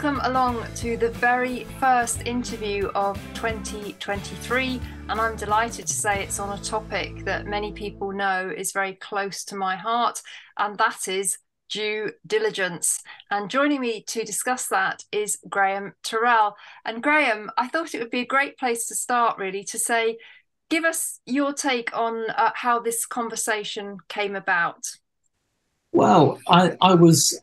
Welcome along to the very first interview of 2023, and I'm delighted to say it's on a topic that many people know is very close to my heart, and that is due diligence. And joining me to discuss that is Graham Turrell. And Graham, I thought it would be a great place to start, really, to say, give us your take on how this conversation came about. Well, I was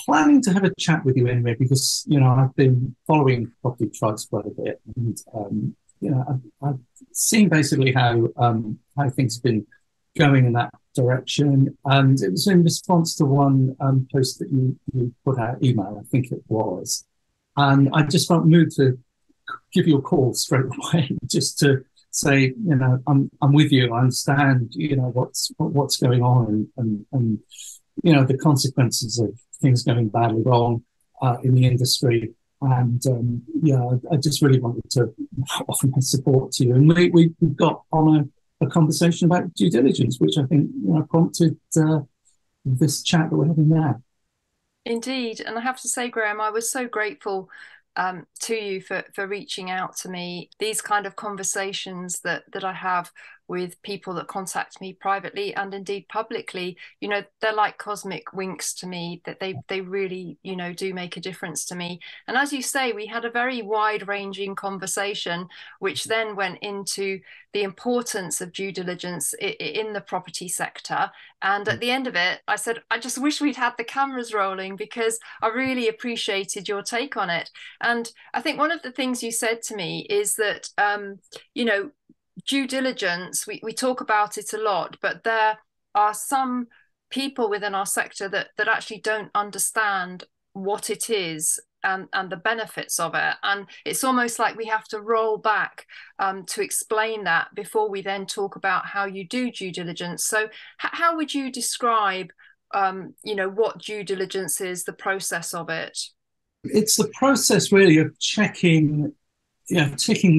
planning to have a chat with you anyway because I've been following property trusts quite a bit, and I've seen basically how things have been going in that direction, and it was in response to one post that you put out, email, I think it was, and I just felt moved to give you a call straight away just to say, I'm with you. I understand, what's going on, and the consequences of things going badly wrong in the industry. And I just really wanted to offer my support to you. And we got on a conversation about due diligence, which I think prompted this chat that we're having now. Indeed. And I have to say, Graham, I was so grateful to you for reaching out to me. These kind of conversations that I have with people that contact me privately and indeed publicly, they're like cosmic winks to me, that they really, do make a difference to me. And as you say, we had a very wide-ranging conversation, which then went into the importance of due diligence in the property sector. And at the end of it, I said, I just wish we'd had the cameras rolling because I really appreciated your take on it. And I think one of the things you said to me is that, due diligence, we talk about it a lot, but there are some people within our sector that actually don't understand what it is and the benefits of it. And it's almost like we have to roll back to explain that before we then talk about how you do due diligence. So how would you describe, what due diligence is, the process of it? It's the process really of ticking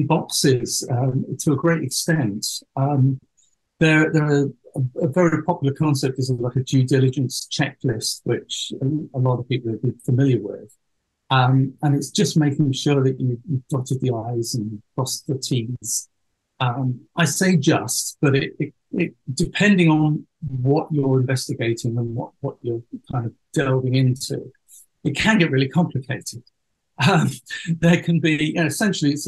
boxes to a great extent. There are a very popular concept is like a due diligence checklist, which a lot of people are familiar with. And it's just making sure that you've dotted the I's and crossed the T's. I say just, but it depending on what you're investigating and what you're kind of delving into, it can get really complicated. Um, there can be, essentially, it's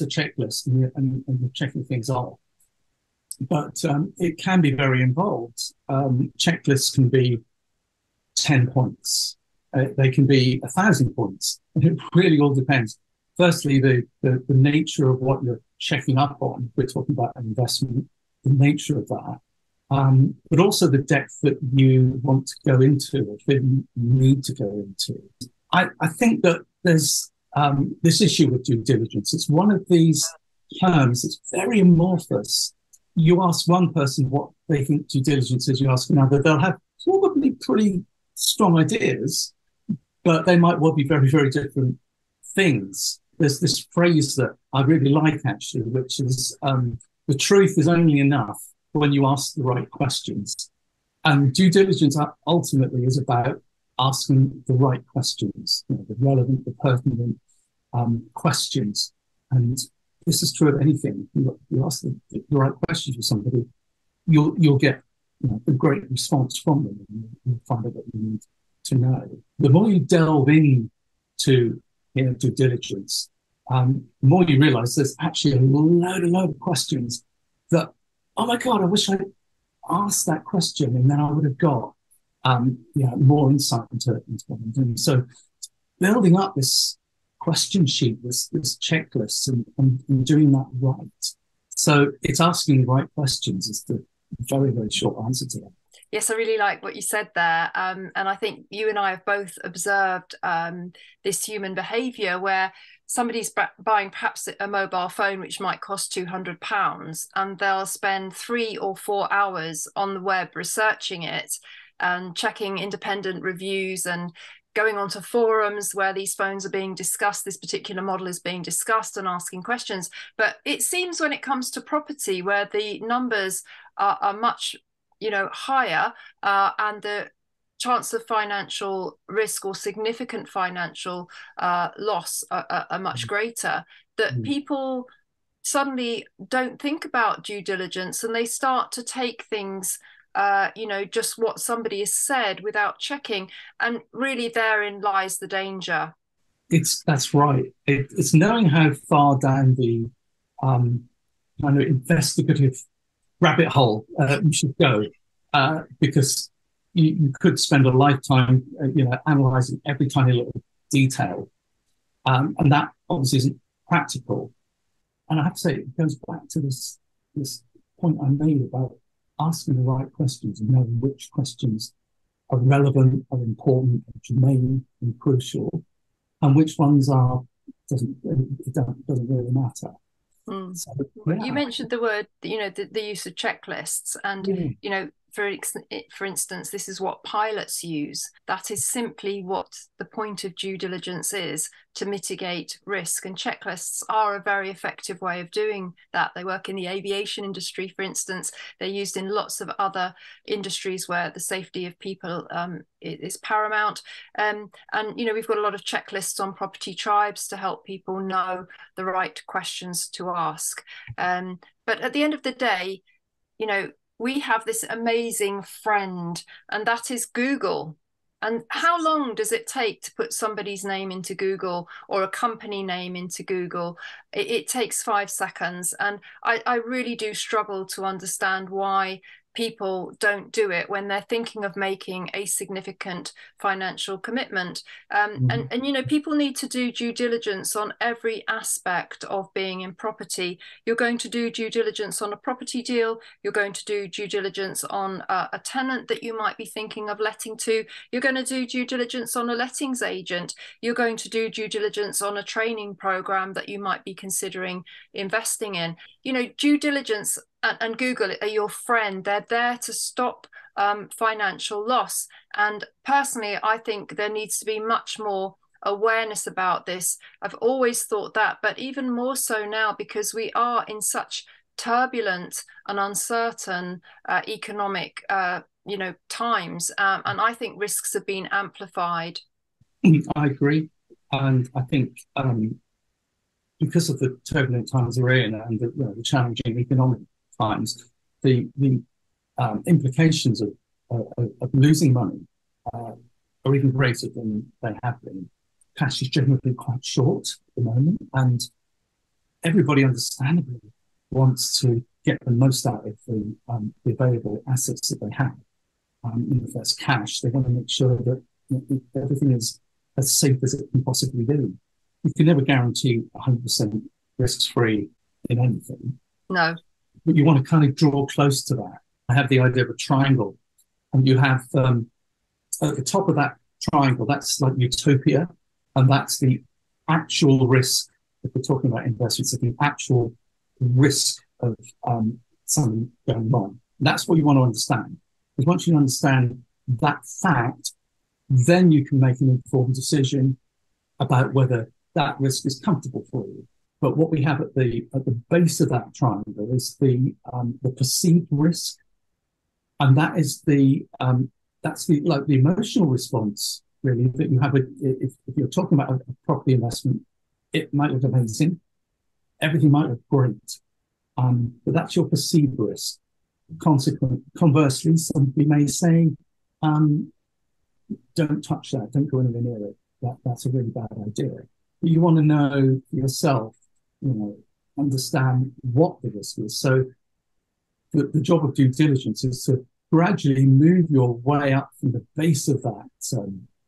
a checklist, and you're checking things off, but it can be very involved. Checklists can be 10 points, they can be 1,000 points. It really all depends. Firstly, the nature of what you're checking up on. We're talking about an investment, the nature of that, but also the depth that you want to go into, or that you need to go into. I think that there's this issue with due diligence. It's one of these terms that's very amorphous. You ask one person what they think due diligence is, you ask another, they'll have probably pretty strong ideas, but they might well be very, very different things. There's this phrase that I really like, actually, which is the truth is only enough when you ask the right questions. And due diligence ultimately is about asking the right questions, the relevant, the pertinent questions. And this is true of anything. You ask the right questions to somebody, you'll get a great response from them, and you'll find out what you need to know. The more you delve into due diligence, the more you realize there's actually a load of questions that, oh my God, I wish I'd asked that question, and then I would have got more insight into what I'm doing. So building up this question sheet, this checklist, and doing that right. So it's asking the right questions is the very, very short answer to that. Yes, I really like what you said there. And I think you and I have both observed this human behaviour where somebody's buying perhaps a mobile phone which might cost £200, and they'll spend 3 or 4 hours on the web researching it and checking independent reviews and going onto forums where these phones are being discussed, this particular model is being discussed, and asking questions. But it seems when it comes to property, where the numbers are much higher, and the chance of financial risk or significant financial loss are much greater, that Mm. people suddenly don't think about due diligence and they start to take things, just what somebody has said without checking. And really, therein lies the danger. That's right. It's knowing how far down the um, kind of investigative rabbit hole you should go, because you could spend a lifetime, analysing every tiny little detail, and that obviously isn't practical. And I have to say, it goes back to this point I made about asking the right questions and knowing which questions are relevant, are important, are germane, and crucial, and which ones are doesn't really matter. Mm. So You yeah, mentioned the word, the use of checklists, and yeah. for instance, this is what pilots use. That is simply what the point of due diligence is, to mitigate risk. And checklists are a very effective way of doing that. They work in the aviation industry, for instance. They're used in lots of other industries where the safety of people is paramount. And we've got a lot of checklists on property tribes to help people know the right questions to ask. But at the end of the day, we have this amazing friend, and that is Google. And how long does it take to put somebody's name into Google or a company name into Google? It takes 5 seconds. And I really do struggle to understand why people don't do it when they're thinking of making a significant financial commitment. And people need to do due diligence on every aspect of being in property. You're going to do due diligence on a property deal. You're going to do due diligence on a tenant that you might be thinking of letting to. You're going to do due diligence on a lettings agent. You're going to do due diligence on a training program that you might be considering investing in. Due diligence and Google are your friend. They're there to stop financial loss. And personally, I think there needs to be much more awareness about this. I've always thought that, but even more so now, because we are in such turbulent and uncertain economic times, and I think risks have been amplified. I agree, and I think because of the turbulent times we're in and the challenging economic times, the implications of losing money are even greater than they have been. Cash is generally quite short at the moment, and everybody understandably wants to get the most out of the available assets that they have. If that's cash, they want to make sure that everything is as safe as it can possibly be. You can never guarantee 100% risk-free in anything, No. but you want to kind of draw close to that. I have the idea of a triangle, and you have at the top of that triangle, that's like utopia, and that's the actual risk. If we're talking about investments, the actual risk of something going wrong. That's what you want to understand. Because once you understand that fact, then you can make an informed decision about whether that risk is comfortable for you. But what we have at the base of that triangle is the perceived risk, and that's the like the emotional response really that you have. If you're talking about a property investment, it might look amazing, everything might look great, but that's your perceived risk. Conversely, somebody may say, "Don't touch that. Don't go anywhere near it. That's a really bad idea." But you want to know yourself, understand what the risk is. So the job of due diligence is to gradually move your way up from the base of that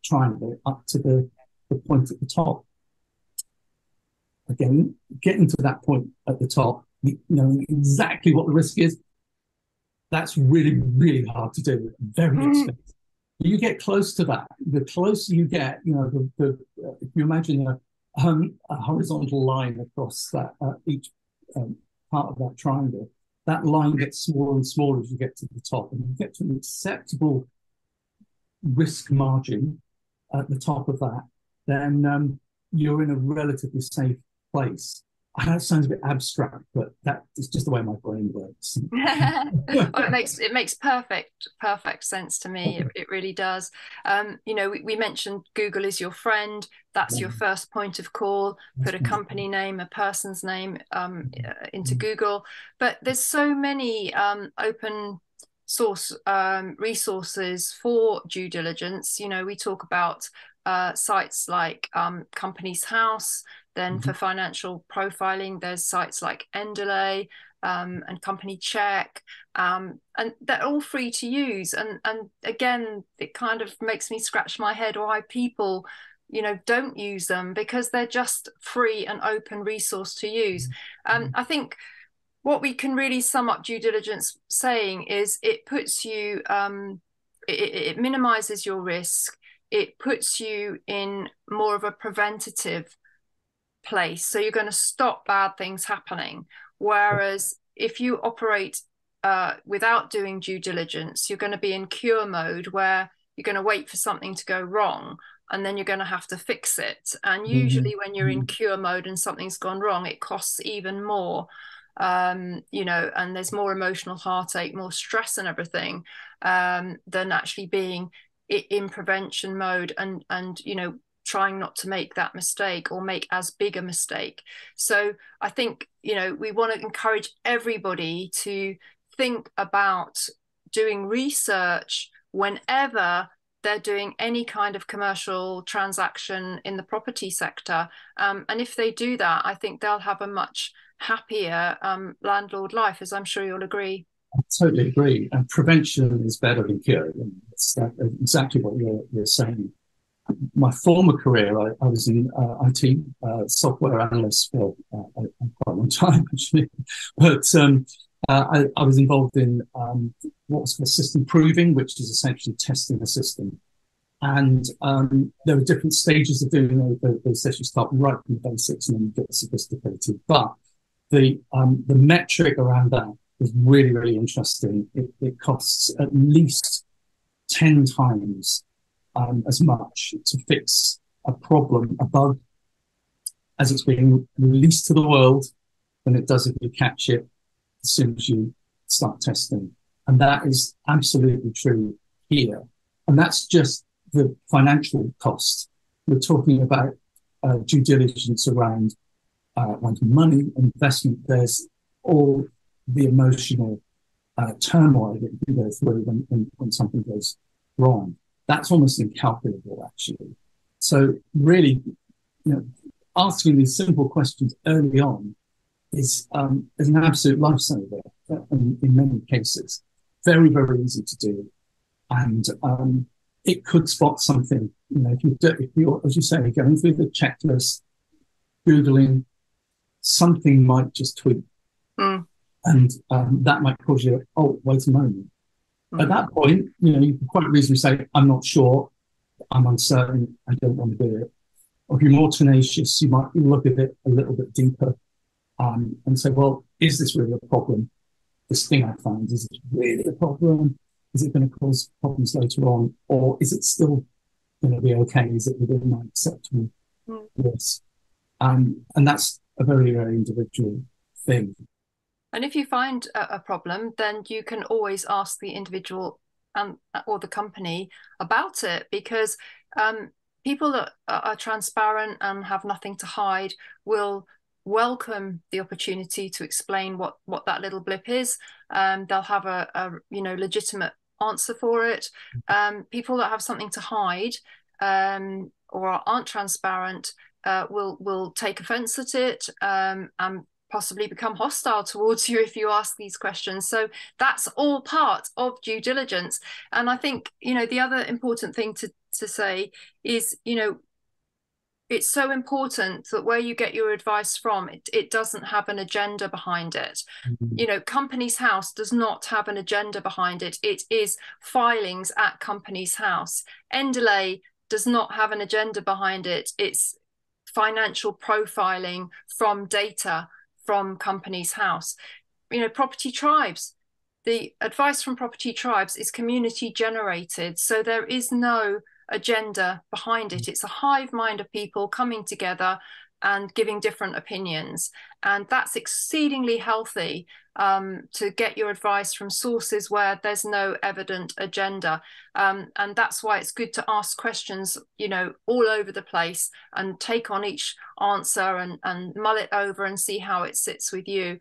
triangle up to the point at the top. Again, getting to that point at the top, knowing exactly what the risk is, that's really, really hard to do, very expensive. You get close to that. The closer you get, if you imagine a horizontal line across that each part of that triangle, that line gets smaller and smaller as you get to the top, and you get to an acceptable risk margin at the top of that, then you're in a relatively safe place. I know it sounds a bit abstract, but that is just the way my brain works. Well, it makes perfect sense to me. It really does. We mentioned Google is your friend. That's your first point of call. Put a company name, a person's name into Google. But there's so many open source resources for due diligence. We talk about sites like Companies House. Then for financial profiling, there's sites like Endeley and Company Check, and they're all free to use. And again, it kind of makes me scratch my head why people, don't use them, because they're just free and open resource to use. I think what we can really sum up due diligence saying is it puts you, it minimizes your risk. It puts you in more of a preventative place. So you're going to stop bad things happening. Whereas if you operate without doing due diligence, you're going to be in cure mode where you're going to wait for something to go wrong and then you're going to have to fix it. And usually when you're in cure mode and something's gone wrong, it costs even more. And there's more emotional heartache, more stress and everything than actually being in prevention mode and trying not to make that mistake or make as big a mistake. So I think, we want to encourage everybody to think about doing research whenever they're doing any kind of commercial transaction in the property sector. And if they do that, I think they'll have a much happier landlord life, as I'm sure you'll agree. I totally agree. And prevention is better than cure. And it's exactly what you're saying. My former career, I was in IT software analyst for quite a long time, actually. But I was involved in what was called system proving, which is essentially testing a system. And there were different stages of doing those sessions. Start right from the basics and then get sophisticated. But the metric around that was really, really interesting. It costs at least 10 times as much to fix a problem, a bug, as it's being released to the world than it does if you catch it as soon as you start testing. And that is absolutely true here. And that's just the financial cost. We're talking about due diligence around money, investment. There's all the emotional turmoil that you go through when something goes wrong. That's almost incalculable, actually. So really, asking these simple questions early on is an absolute lifesaver in many cases. Very, very easy to do. And it could spot something, if you're, as you say, going through the checklist, Googling, something might just tweak. And that might cause you, oh, wait a moment. At that point, you can quite reasonably say, I'm not sure, I'm uncertain, I don't want to do it. Or if you're more tenacious, you might look at it a little bit deeper and say, well, is this really a problem? This thing I found, is it really a problem? Is it going to cause problems later on? Or is it still going to be okay? Is it within my acceptable risk? And that's a very, very individual thing. And if you find a problem, then you can always ask the individual or the company about it, because people that are transparent and have nothing to hide will welcome the opportunity to explain what that little blip is. They'll have a legitimate answer for it. People that have something to hide or aren't transparent will take offense at it and possibly become hostile towards you if you ask these questions. So that's all part of due diligence. And I think, the other important thing to say is, it's so important that where you get your advice from, it doesn't have an agenda behind it. Companies House does not have an agenda behind it. It is filings at Companies House. Endeley does not have an agenda behind it. It's financial profiling from data from Companies House. Property Tribes, the advice from Property Tribes is community generated. So there is no agenda behind it. It's a hive mind of people coming together, and giving different opinions. And that's exceedingly healthy, to get your advice from sources where there's no evident agenda. And that's why it's good to ask questions, all over the place, and take on each answer and mull it over and see how it sits with you.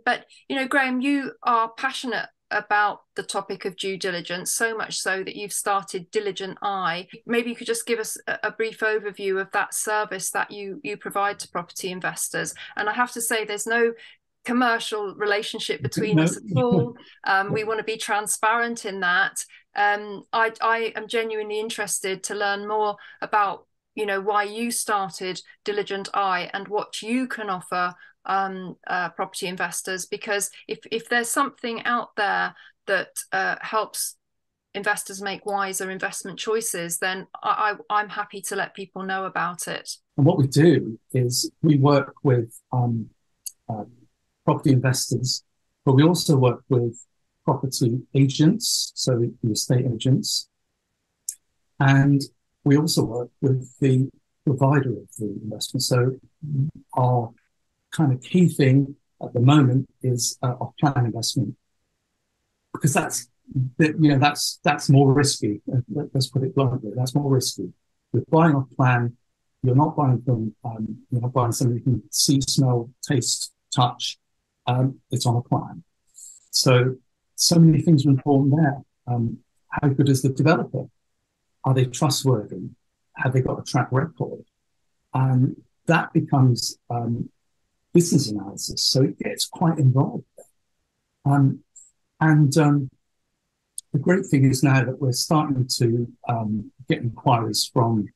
But, Graham, you are passionate about the topic of due diligence, so much so that you've started Diligent Eye. Maybe you could just give us a brief overview of that service that you provide to property investors. And I have to say, there's no commercial relationship between us at all. We want to be transparent in that. I am genuinely interested to learn more about, why you started Diligent Eye and what you can offer property investors, because if there's something out there that helps investors make wiser investment choices, then I'm happy to let people know about it. And what we do is we work with property investors, but we also work with property agents, so the estate agents, and we also work with the provider of the investment. So our kind of key thing at the moment is off-plan investment, because that's more risky. Let's put it bluntly, that's more risky. With buying off-plan, you're not buying from you're not buying something you can see, smell, taste, touch. It's on a plan. So many things are important there. How good is the developer? Are they trustworthy? Have they got a track record? And that becomes business analysis. So it gets quite involved. And the great thing is now that we're starting to get inquiries from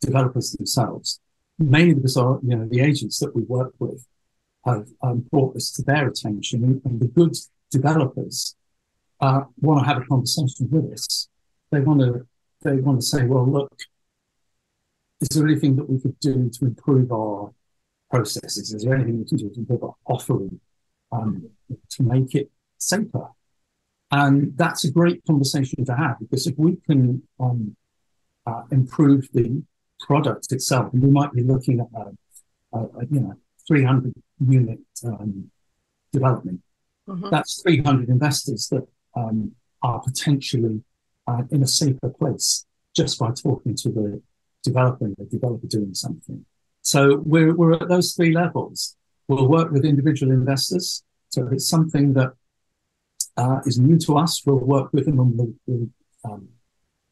developers themselves, mainly because the agents that we work with have brought this to their attention, and the good developers want to have a conversation with us. They want to say, well, look, is there anything that we could do to improve our processes? Is there anything we can do to improve our offering to make it safer? And that's a great conversation to have, because if we can improve the product itself, and we might be looking at a 300 unit development. Mm-hmm. That's 300 investors that are potentially in a safer place just by talking to the developer and the developer doing something. So we're at those three levels. We'll work with individual investors. So if it's something that is new to us, we'll work with them and we'll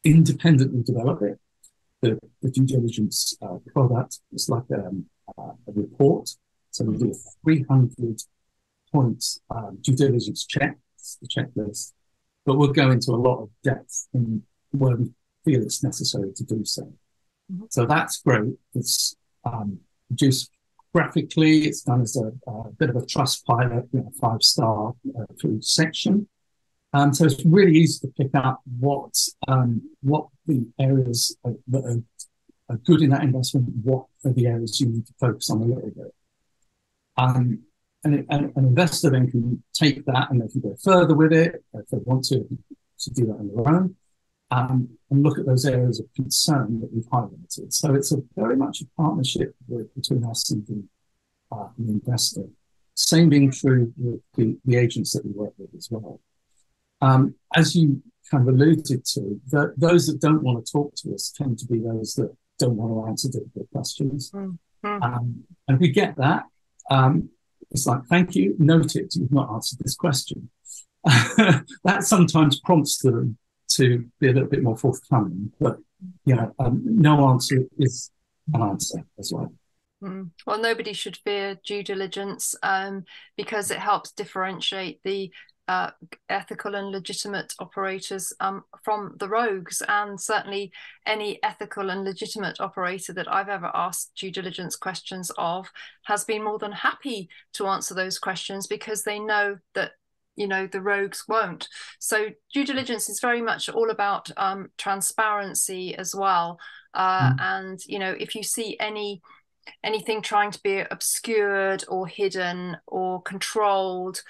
independently develop it. The due diligence product is like a report. So we do a 300-point due diligence check, the checklist, but we'll go into a lot of depth in where we feel it's necessary to do so. Mm-hmm. So that's great. It's produced graphically. It's done as a bit of a trust pilot, 5-star for each section. So it's really easy to pick up what the areas that are good in that investment, what are the areas you need to focus on a little bit. And an investor then can take that and they can go further with it if they want to do that on their own, and look at those areas of concern that we've highlighted. So it's very much a partnership between us and the investor. Same being true with the agents that we work with as well. As you kind of alluded to, those that don't want to talk to us tend to be those that don't want to answer difficult questions. Mm-hmm. And we get that. It's like, thank you, noted, you've not answered this question. That sometimes prompts them to be a little bit more forthcoming, but no answer is an answer as well. Well, nobody should fear due diligence because it helps differentiate the ethical and legitimate operators from the rogues. And certainly any ethical and legitimate operator that I've ever asked due diligence questions of has been more than happy to answer those questions, because they know that the rogues won't. So due diligence is very much all about transparency as well. And if you see any anything trying to be obscured or hidden or controlled,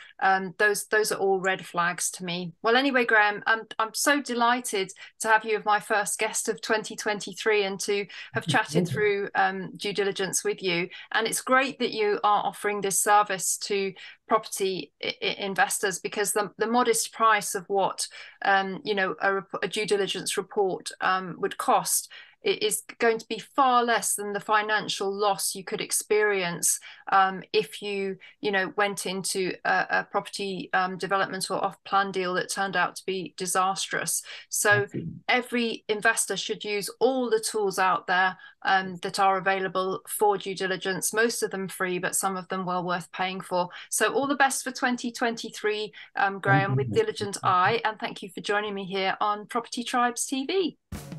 those are all red flags to me. Well, anyway, Graham, I'm so delighted to have you as my first guest of 2023 and to have chatted through due diligence with you. And it's great that you are offering this service to property investors, because the modest price of what a due diligence report would cost, it is going to be far less than the financial loss you could experience if you went into a property development or off-plan deal that turned out to be disastrous. So every investor should use all the tools out there that are available for due diligence, most of them free, but some of them well worth paying for. So all the best for 2023, Graham, with Diligent Eye, and thank you for joining me here on Property Tribes TV.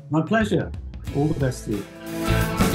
My pleasure. All the best to you.